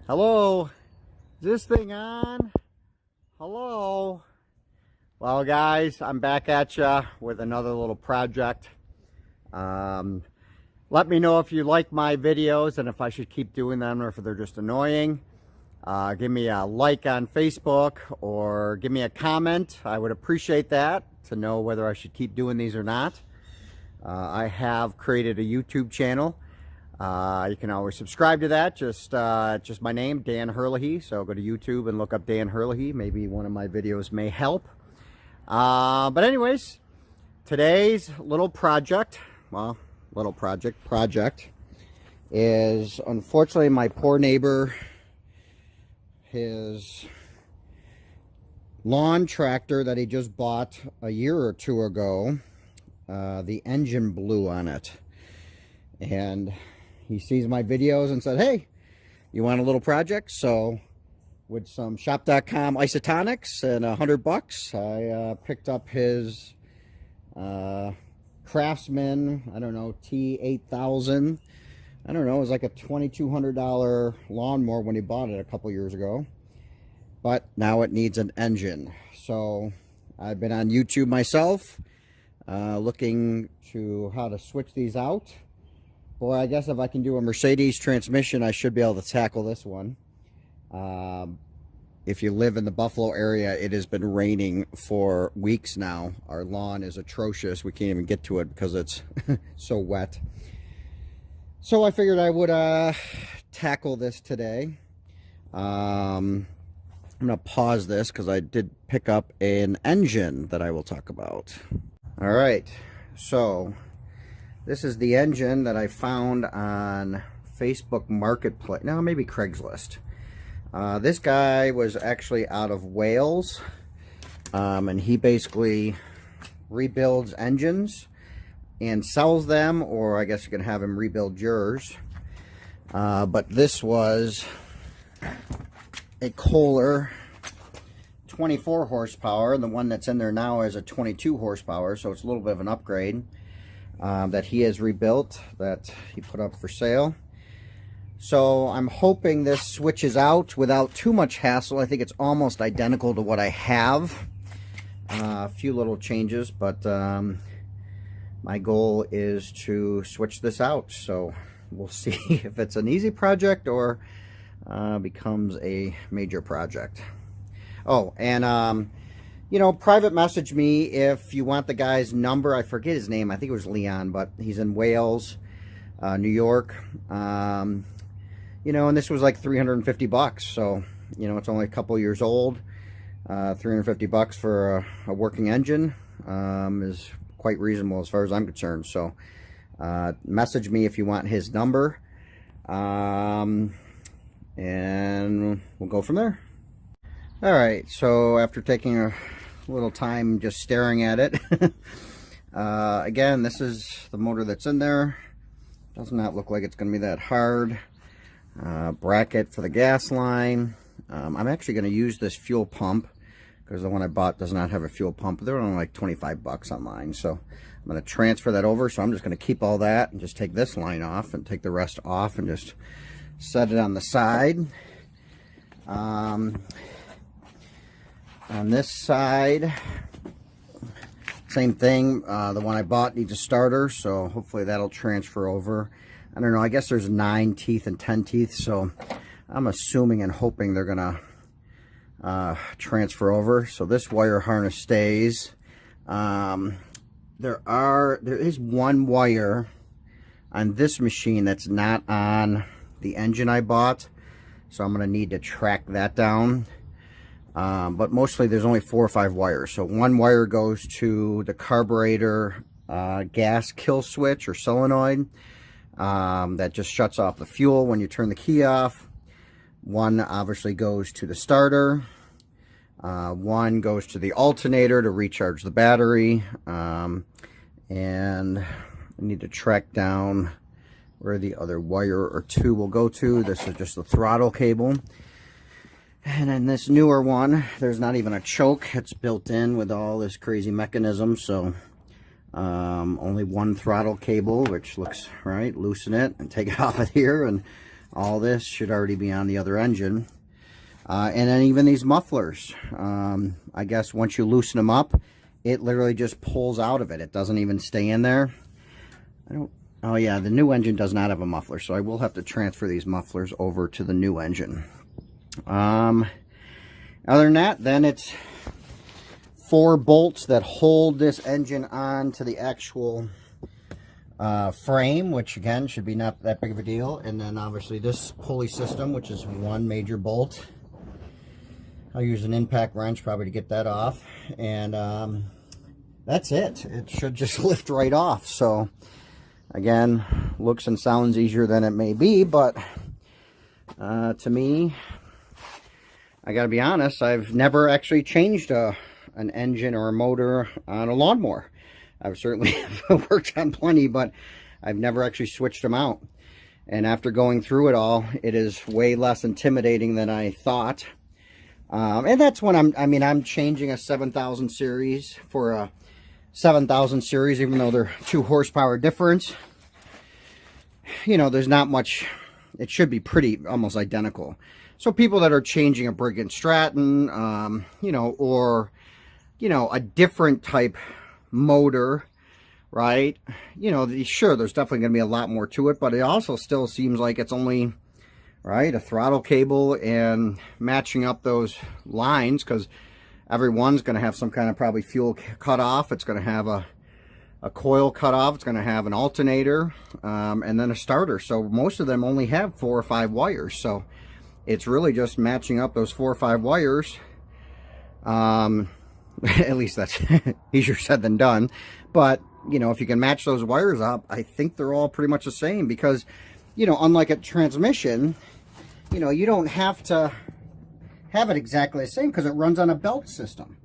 Hello? Is this thing on? Hello? Well, guys, I'm back at ya with another little project. Let me know if you like my videos and if I should keep doing them or if they're just annoying. Give me a like on Facebook or give me a comment. I would appreciate that to know whether I should keep doing these or not. I have created a YouTube channel. You can always subscribe to that. Just my name, Dan Herlihy. So go to YouTube and look up Dan Herlihy. Maybe one of my videos may help. But anyways, today's little project, well, little project is, unfortunately, my poor neighbor, his lawn tractor that he just bought a year or two ago, the engine blew on it. And he sees my videos and said, hey, you want a little project? So with some shop.com isotonics and $100, I picked up his Craftsman, I don't know, T8000. I don't know, it was like a $2,200 lawnmower when he bought it a couple years ago. But now it needs an engine. So I've been on YouTube myself, looking to how to switch these out. Boy, I guess if I can do a Mercedes transmission, I should be able to tackle this one. If you live in the Buffalo area, it has been raining for weeks now. Our lawn is atrocious. We can't even get to it because it's so wet. So I figured I would tackle this today. I'm going to pause this because I did pick up an engine that I will talk about. All right, so this is the engine that I found on Facebook Marketplace. No, maybe Craigslist. This guy was actually out of Wales, and he basically rebuilds engines and sells them, or I guess you can have him rebuild yours. But this was a Kohler 24 horsepower. The one that's in there now is a 22 horsepower, so it's a little bit of an upgrade. That he has rebuilt, that he put up for sale. So I'm hoping this switches out without too much hassle. I think it's almost identical to what I have. A few little changes, but my goal is to switch this out. So we'll see if it's an easy project or becomes a major project. Oh, and you know, private message me if you want the guy's number. I forget his name. I think it was Leon, but he's in Wales, New York. You know, and this was like $350. So, you know, it's only a couple years old. $350 for a working engine is quite reasonable as far as I'm concerned. So, message me if you want his number. And we'll go from there. All right, so after taking a little time just staring at it, again, this is the motor that's in there. Does not look like it's going to be that hard. Bracket for the gas line. I'm actually going to use this fuel pump because the one I bought does not have a fuel pump. They're only like $25 online, so I'm going to transfer that over. So I'm just going to keep all that and just take this line off and take the rest off and just set it on the side. On this side, same thing. The one I bought needs a starter, so hopefully that'll transfer over. I don't know, I guess there's 9 teeth and 10 teeth, so I'm assuming and hoping they're gonna transfer over. So this wire harness stays. There is one wire on this machine that's not on the engine I bought, so I'm gonna need to track that down. But mostly there's only 4 or 5 wires. So one wire goes to the carburetor gas kill switch or solenoid that just shuts off the fuel when you turn the key off. One obviously goes to the starter. One goes to the alternator to recharge the battery. And I need to track down where the other wire or 2 will go to. This is just the throttle cable. And then this newer one, there's not even a choke. It's built in with all this crazy mechanism. So only one throttle cable, which looks right. Loosen it and take it off of here, and all this should already be on the other engine. And then even these mufflers, I guess once you loosen them up, it literally just pulls out of it. It doesn't even stay in there. Oh yeah, the new engine does not have a muffler, so I will have to transfer these mufflers over to the new engine. Other than that, then it's 4 bolts that hold this engine on to the actual frame, which again should be not that big of a deal. And then obviously this pulley system, which is 1 major bolt. I'll use an impact wrench probably to get that off, and that's it. It should just lift right off. So again, looks and sounds easier than it may be, but to me, I gotta be honest, I've never actually changed an engine or a motor on a lawnmower. I've certainly worked on plenty, but I've never actually switched them out. And after going through it all, it is way less intimidating than I thought. And that's when I'm changing a 7000 series for a 7000 series, even though they're 2 horsepower difference. You know, there's not much, it should be pretty almost identical. So people that are changing a Briggs & Stratton, you know, or, you know, a different type motor, right? You know, sure, there's definitely going to be a lot more to it, but it also still seems like it's only, right, a throttle cable and matching up those lines, because every one's going to have some kind of probably fuel cut off. It's going to have a coil cut off. It's going to have an alternator, and then a starter. So most of them only have 4 or 5 wires. So it's really just matching up those 4 or 5 wires. At least that's easier said than done. But, you know, if you can match those wires up, I think they're all pretty much the same, because, you know, unlike a transmission, you know, you don't have to have it exactly the same because it runs on a belt system,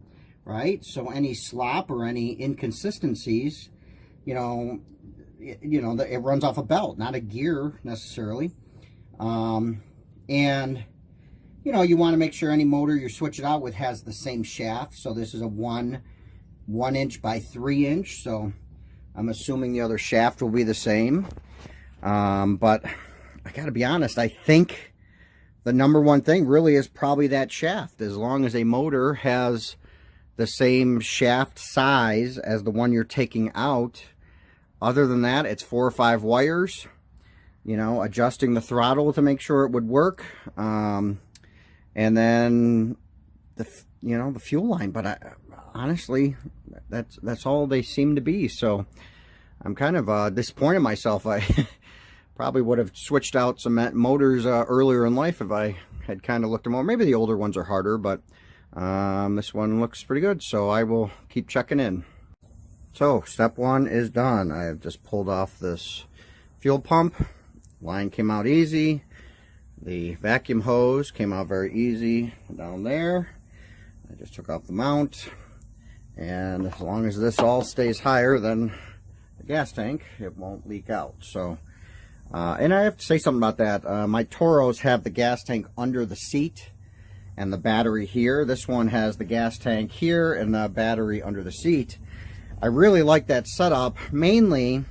right? So any slop or any inconsistencies, you know, it runs off a belt, not a gear necessarily. And you know, you want to make sure any motor you switch it out with has the same shaft. So this is a 1 inch by 3 inch. So I'm assuming the other shaft will be the same. But I got to be honest, I think the #1 thing really is probably that shaft. As long as a motor has the same shaft size as the one you're taking out, other than that, it's 4 or 5 wires, you know, adjusting the throttle to make sure it would work. And then the fuel line, but honestly, that's all they seem to be. So I'm kind of disappointed in myself. I probably would have switched out some motors earlier in life if I had kind of looked them over. Maybe the older ones are harder, but this one looks pretty good, so I will keep checking in. So step 1 is done. I have just pulled off this fuel pump. Line came out easy. The vacuum hose came out very easy down there. I just took off the mount, and as long as this all stays higher than the gas tank, it won't leak out. So and I have to say something about that. My Toros have the gas tank under the seat and the battery here. This one has the gas tank here and the battery under the seat. I really like that setup, mainly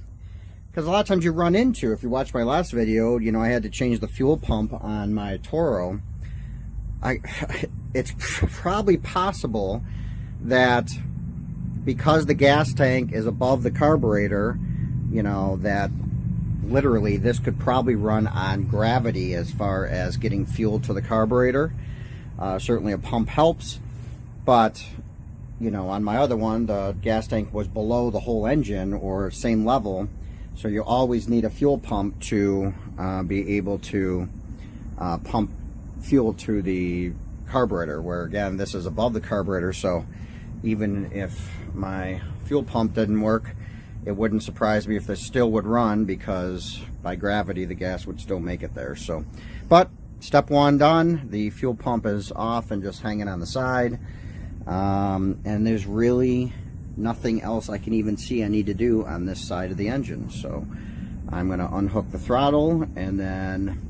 because a lot of times you run into, if you watch my last video, you know, I had to change the fuel pump on my Toro. It's probably possible that because the gas tank is above the carburetor, you know, that literally this could probably run on gravity as far as getting fuel to the carburetor. Certainly a pump helps, but you know, on my other one, the gas tank was below the whole engine or same level. So you always need a fuel pump to be able to pump fuel to the carburetor, where again, this is above the carburetor. So even if my fuel pump didn't work, it wouldn't surprise me if this still would run, because by gravity the gas would still make it there. So, but step 1 done. The fuel pump is off and just hanging on the side, and there's really nothing else I can even see I need to do on this side of the engine. So I'm going to unhook the throttle and then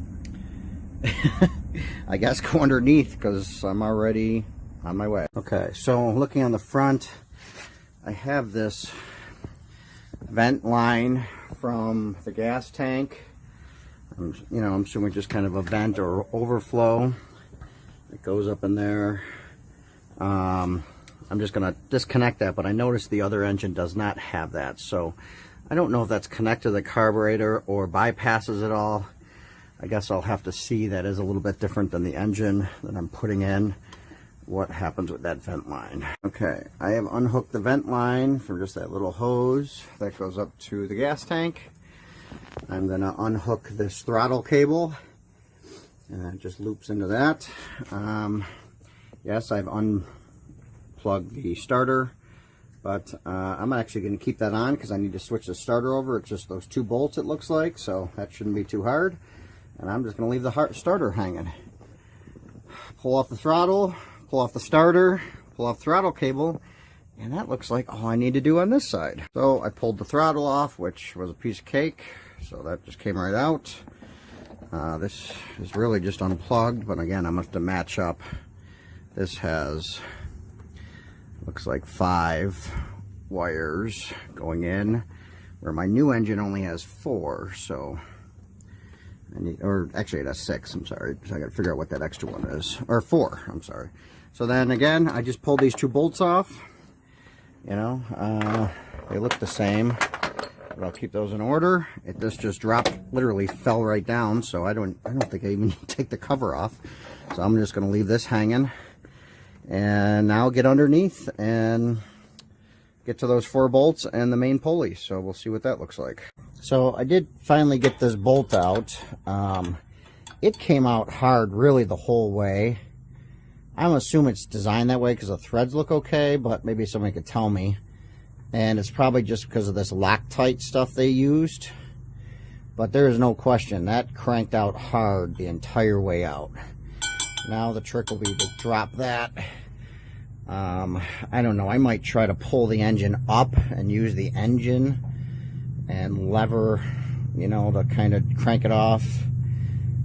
I guess go underneath, because I'm already on my way. Okay, so looking on the front, I have this vent line from the gas tank I'm assuming just kind of a vent or overflow. It goes up in there. I'm just gonna disconnect that, but I noticed the other engine does not have that, so I don't know if that's connected to the carburetor or bypasses it all. I guess I'll have to see. That is a little bit different than the engine that I'm putting in. What happens with that vent line? Okay, I have unhooked the vent line from just that little hose that goes up to the gas tank. I'm gonna unhook this throttle cable, and it just loops into that. Yes, I've unplugged the starter, but I'm actually going to keep that on because I need to switch the starter over. It's just those 2 bolts, it looks like, so that shouldn't be too hard. And I'm just going to leave the starter hanging. Pull off the throttle, pull off the starter, pull off the throttle cable, and that looks like all I need to do on this side. So I pulled the throttle off, which was a piece of cake, so that just came right out. This is really just unplugged, but again, I'm going to have to match up. This has, looks like 5 wires going in, where my new engine only has 4, so I need, or actually it has 6, I'm sorry, so I got to figure out what that extra one is, or 4, I'm sorry. So then again, I just pulled these 2 bolts off. They look the same, but I'll keep those in order. This just dropped, literally fell right down, so I don't think I even need to take the cover off. So I'm just going to leave this hanging, and now get underneath and get to those 4 bolts and the main pulley. So we'll see what that looks like. So I did finally get this bolt out. It came out hard really the whole way. I'm assuming it's designed that way because the threads look okay, but maybe somebody could tell me. And it's probably just because of this Loctite stuff they used. But there is no question that cranked out hard the entire way out. Now the trick will be to drop that. I don't know, I might try to pull the engine up and use the engine and lever, to kind of crank it off.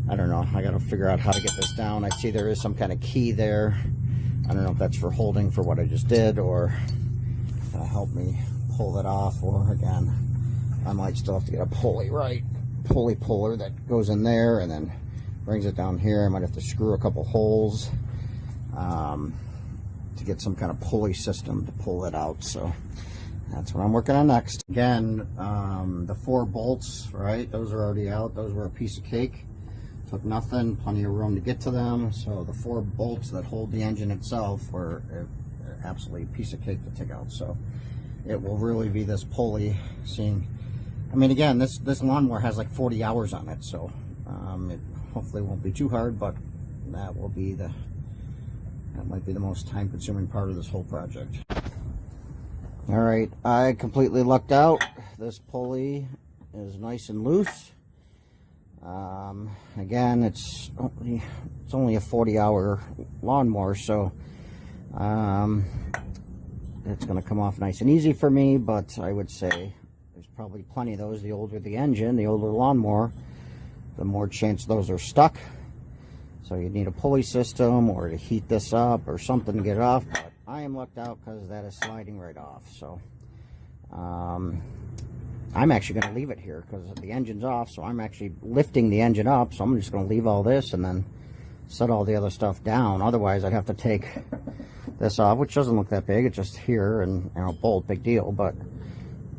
I don't know, I gotta figure out how to get this down. I see there is some kind of key there. I don't know if that's for holding for what I just did, or help me pull that off, or again, I might still have to get a pulley puller that goes in there and then brings it down here. I might have to screw a couple holes to get some kind of pulley system to pull it out. So that's what I'm working on next. Again, the 4 bolts, right, those are already out. Those were a piece of cake. Took nothing, plenty of room to get to them. So the 4 bolts that hold the engine itself were absolutely a piece of cake to take out. So it will really be this pulley. Again, this lawnmower has like 40 hours on it, so it hopefully won't be too hard, but that might be the most time-consuming part of this whole project. All right, I completely lucked out. This pulley is nice and loose. Again, it's only a 40-hour lawnmower, so it's going to come off nice and easy for me. But I would say there's probably plenty of those. The older the engine, the older lawnmower, the more chance those are stuck. So you need a pulley system or to heat this up or something to get it off. But I am lucked out because that is sliding right off. So I'm actually going to leave it here because the engine's off. So I'm actually lifting the engine up. So I'm just going to leave all this and then set all the other stuff down. Otherwise, I'd have to take this off, which doesn't look that big. It's just here and a bolt, big deal. But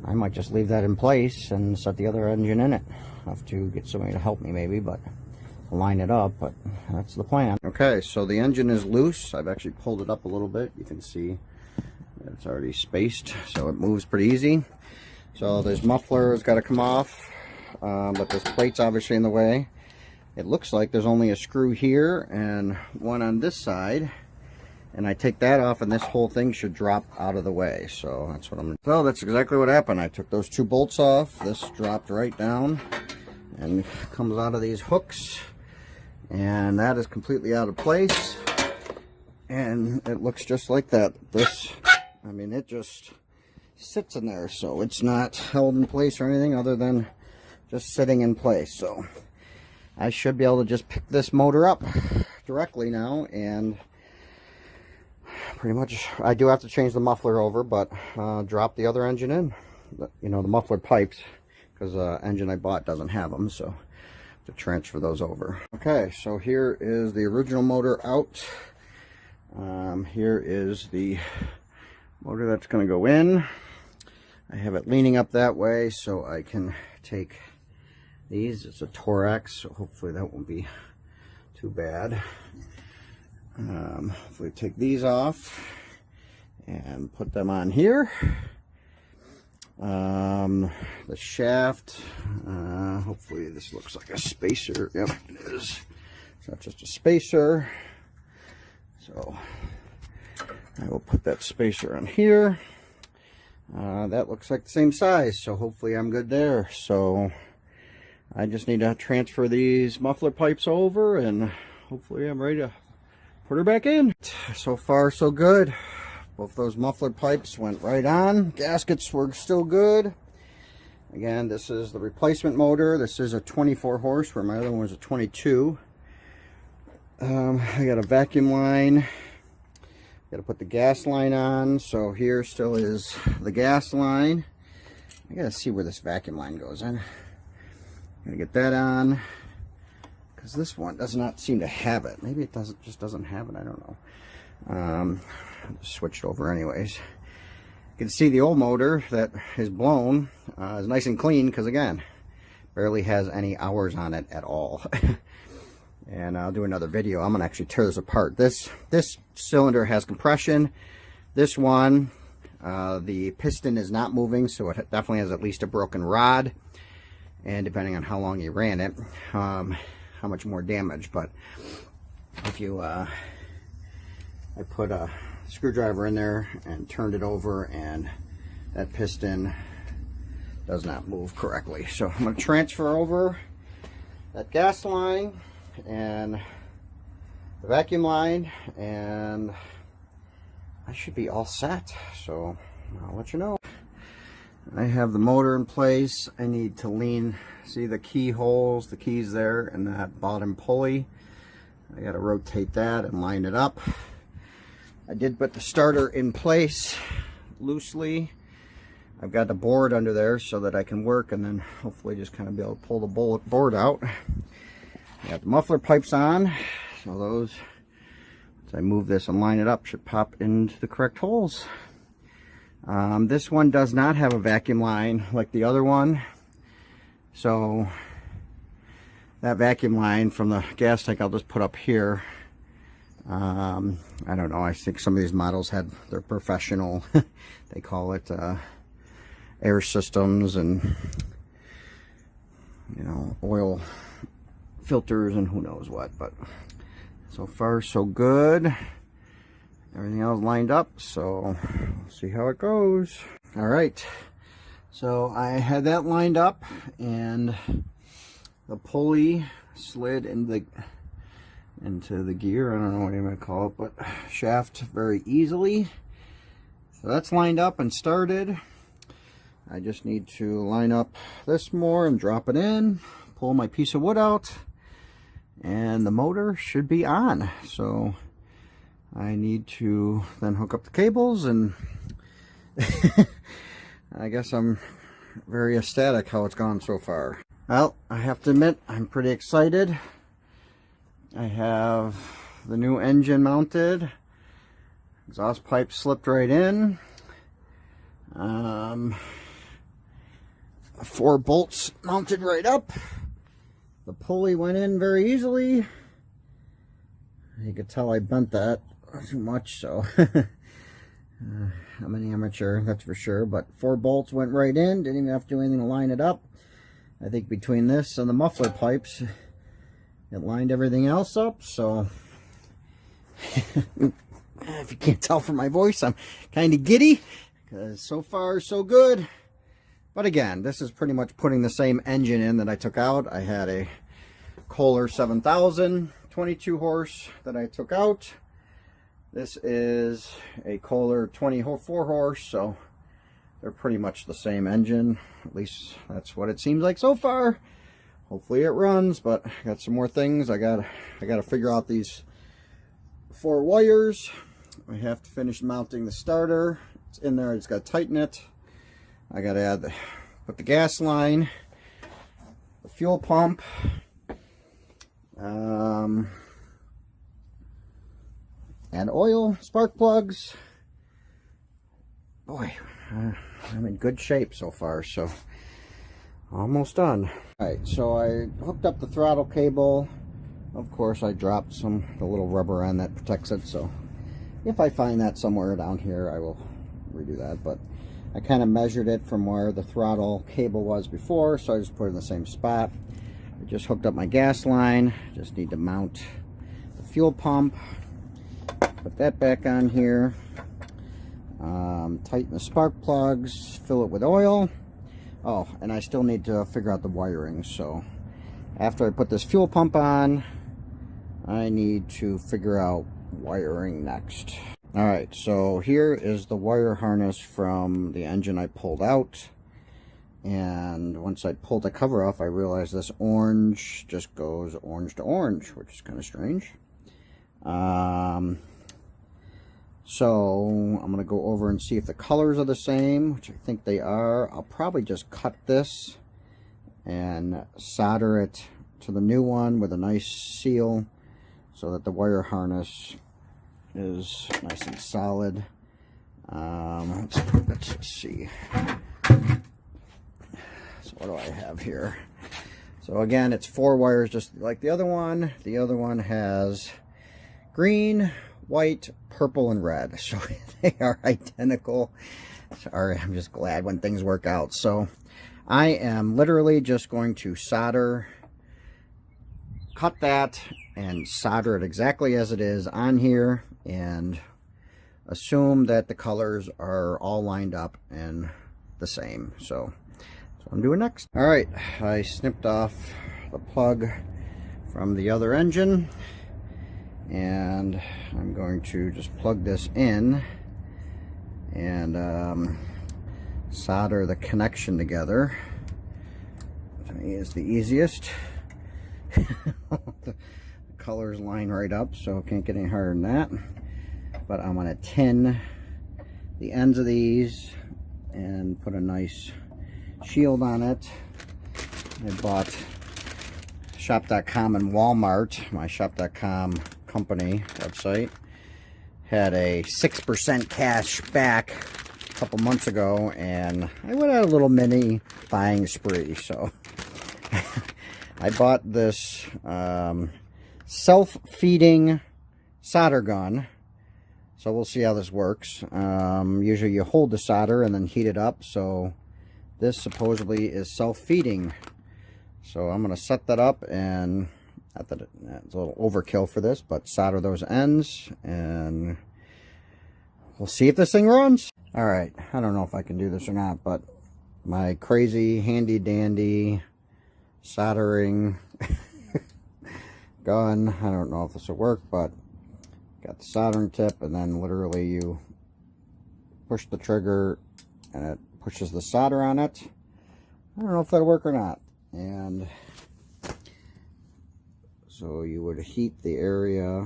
I might just leave that in place and set the other engine in it. I'll have to get somebody to help me maybe, but line it up, but that's the plan. Okay, so the engine is loose. I've actually pulled it up a little bit. You can see it's already spaced, so it moves pretty easy. So this muffler has got to come off, but this plate's obviously in the way. It looks like there's only a screw here and one on this side, and I take that off and this whole thing should drop out of the way. So that's what I'm gonna. So that's exactly what happened. I took those 2 bolts off. This dropped right down and comes out of these hooks, and that is completely out of place, and it looks just like that. It just sits in there, so it's not held in place or anything other than just sitting in place. So I should be able to just pick this motor up directly now, and pretty much I do have to change the muffler over, but drop the other engine in, the muffler pipes, because the engine I bought doesn't have them. So to transfer those over. Okay, so here is the original motor out. Here is the motor that's going to go in. I have it leaning up that way so I can take these. It's a Torax, so hopefully that won't be too bad. Hopefully take these off and put them on here. The shaft, hopefully this looks like a spacer. Yep, it is. It's not just a spacer. So I will put that spacer on here. That looks like the same size, so hopefully I'm good there. So I just need to transfer these muffler pipes over, and hopefully I'm ready to put her back in. So far so good. Both those muffler pipes went right on. Gaskets were still good. Again, this is the replacement motor. This is a 24 horse where my other one was a 22. I got a vacuum line. Got to put the gas line on. So here still is the gas line. I got to see where this vacuum line goes in. Gotta get that on, because this one does not seem to have it. Maybe it doesn't, just doesn't have it. I don't know. Switched over anyways. You can see the old motor that is blown is nice and clean, because again, barely has any hours on it at all. And I'll do another video. I'm gonna actually tear this apart. This cylinder has compression. This one, the piston is not moving, so it definitely has at least a broken rod. And depending on how long you ran it, how much more damage. But if you, I put a screwdriver in there and turned it over, and that piston does not move correctly. So I'm going to transfer over that gas line and the vacuum line, and I should be all set. So I'll let you know. I have the motor in place. I need to lean, see the keyholes, the keys there, and that bottom pulley. I got to rotate that and line it up. I did put the starter in place loosely. I've got the board under there so that I can work, and then hopefully just kind of be able to pull the board out. I got the muffler pipes on, so those, as I move this and line it up, should pop into the correct holes. This one does not have a vacuum line like the other one, so that vacuum line from the gas tank I'll just put up here. I don't know, I think some of these models had their professional they call it air systems and, you know, oil filters and who knows what. But so far so good. Everything else lined up, so we'll see how it goes. All right, so I had that lined up, and the pulley slid into the gear. I don't know what I'm going to call it, but shaft very easily. So that's lined up and started. I just need to line up this more and drop it in, pull my piece of wood out, and the motor should be on. So I need to then hook up the cables, and I guess I'm very ecstatic how it's gone so far. Well, I have to admit, I'm pretty excited. I have the new engine mounted. Exhaust pipe slipped right in. 4 bolts mounted right up. The pulley went in very easily. You could tell I bent that too much, so I'm an amateur, that's for sure. But 4 bolts went right in, didn't even have to do anything to line it up. I think between this and the muffler pipes, it lined everything else up. So if you can't tell from my voice, I'm kind of giddy, because so far so good. But again, this is pretty much putting the same engine in that I took out. I had a Kohler 7000 22 horse that I took out. This is a Kohler 24 horse, so they're pretty much the same engine. At least that's what it seems like so far. Hopefully it runs, but I got some more things. I got to figure out these 4 wires. I have to finish mounting the starter. It's in there. I just got to tighten it. I got to put the gas line, the fuel pump, And oil, spark plugs. Boy, I'm in good shape so far, so almost done. Alright, so I hooked up the throttle cable. Of course, I dropped the little rubber end that protects it, so if I find that somewhere down here, I will redo that. But I kind of measured it from where the throttle cable was before, so I just put it in the same spot. I just hooked up my gas line. Just need to mount the fuel pump. Put that back on here. Tighten the spark plugs. Fill it with oil. Oh, and I still need to figure out the wiring. So after I put this fuel pump on, I need to figure out wiring next. Alright, so here is the wire harness from the engine I pulled out. And once I pulled the cover off, I realized this orange just goes orange to orange, which is kind of strange. So I'm going to go over and see if the colors are the same, which I think they are. I'll probably just cut this and solder it to the new one with a nice seal so that the wire harness is nice and solid. Let's see. So what do I have here? So again, it's 4 wires just like the other one. The other one has green, white, purple, and red. So they are identical. Sorry, I'm just glad when things work out. So I am literally just going to cut that and solder it exactly as it is on here, and assume that the colors are all lined up and the same. So that's what I'm doing next. All right, I snipped off the plug from the other engine, and I'm going to just plug this in and solder the connection together. To me is the easiest. The colors line right up, so it can't get any harder than that. But I'm going to tin the ends of these and put a nice shield on it. I bought shop.com and Walmart. My shop.com company website had a 6% cash back a couple months ago, and I went on a little mini buying spree. So I bought this self-feeding solder gun. So we'll see how this works. Usually you hold the solder and then heat it up. So this supposedly is self-feeding. So I'm going to set that up, and not that it's a little overkill for this, but solder those ends, and we'll see if this thing runs. All right, I don't know if I can do this or not, but my crazy handy dandy soldering gun, I don't know if this will work, but got the soldering tip, and then literally you push the trigger and it pushes the solder on it. I don't know if that'll work or not. And so you would heat the area.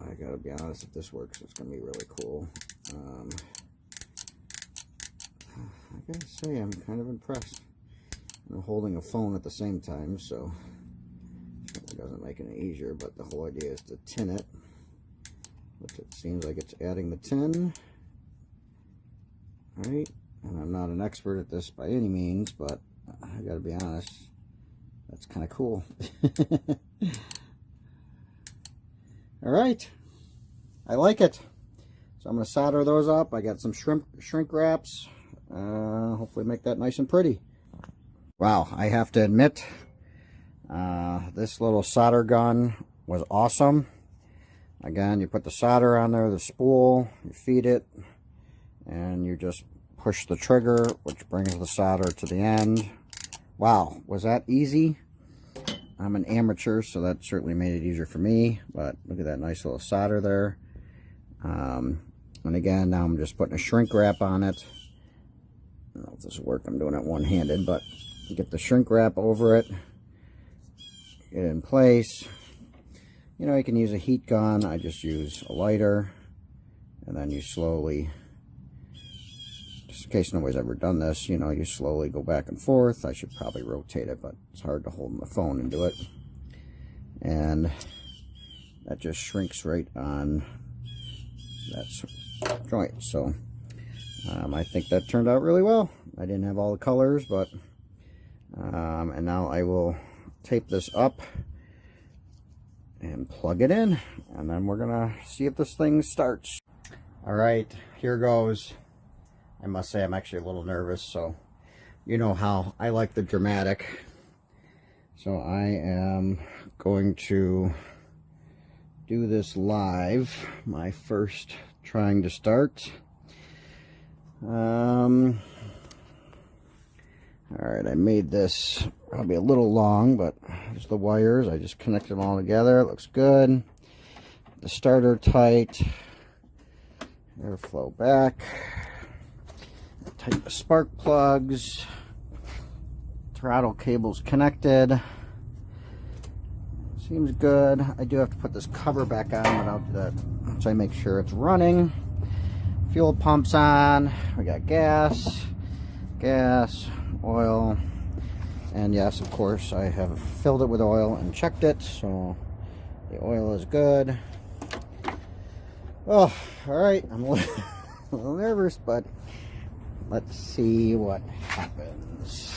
I gotta be honest, if this works, it's gonna be really cool. I gotta say, I'm kind of impressed. I'm holding a phone at the same time, so it doesn't make it any easier, but the whole idea is to tin it, which it seems like it's adding the tin. Alright, and I'm not an expert at this by any means, but I gotta be honest, that's kind of cool. Alright, I like it. So I'm going to solder those up. I got some shrink wraps. Hopefully make that nice and pretty. Wow, I have to admit, this little solder gun was awesome. Again, you put the solder on there, the spool, you feed it, and you just push the trigger, which brings the solder to the end. Wow, was that easy? I'm an amateur, so that certainly made it easier for me, but look at that nice little solder there. And again, now I'm just putting a shrink wrap on it. I don't know if this will work, I'm doing it one-handed, but you get the shrink wrap over it, get it in place. You know, you can use a heat gun. I just use a lighter, and then you slowly in case nobody's ever done this, you know, you slowly go back and forth. I should probably rotate it, but it's hard to hold my phone and do it. And that just shrinks right on that joint. So I think that turned out really well. I didn't have all the colors, but and now I will tape this up and plug it in, and then we're gonna see if this thing starts. All right, here goes. I must say I'm actually a little nervous, so you know how I like the dramatic. So I am going to do this live, my first trying to start. All right, I made this probably a little long, but just the wires, I just connected them all together. It looks good. The starter tight, airflow back, tighten the spark plugs, throttle cables connected. Seems good. I do have to put this cover back on, but I'll do that once I make sure it's running. Fuel pump's on. We got gas, oil, and yes, of course, I have filled it with oil and checked it, so the oil is good. Oh, all right. I'm a little nervous, but let's see what happens.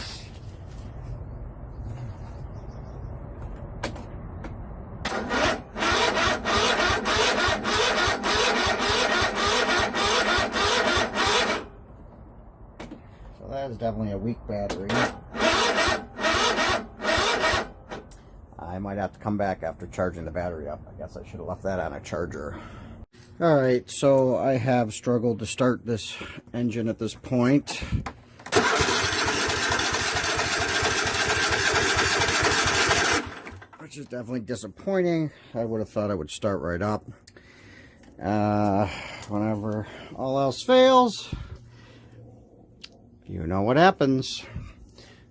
So that is definitely a weak battery. I might have to come back after charging the battery up. I guess I should have left that on a charger. All right, so I have struggled to start this engine at this point. Which is definitely disappointing. I would have thought it would start right up. Whenever all else fails, you know what happens.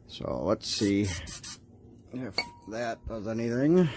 So let's see if that does anything.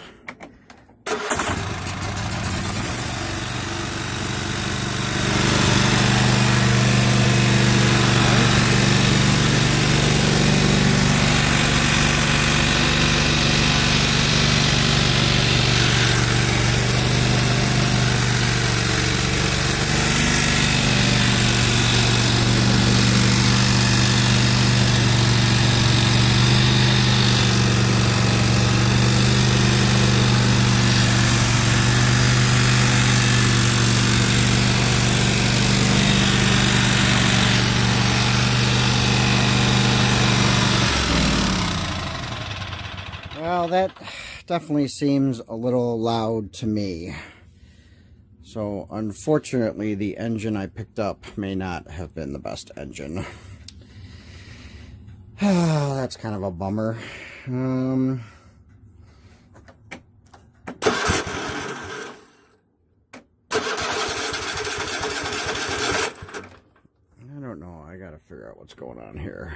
Well, that definitely seems a little loud to me. So, unfortunately, the engine I picked up may not have been the best engine. That's kind of a bummer. I don't know. I gotta figure out what's going on here.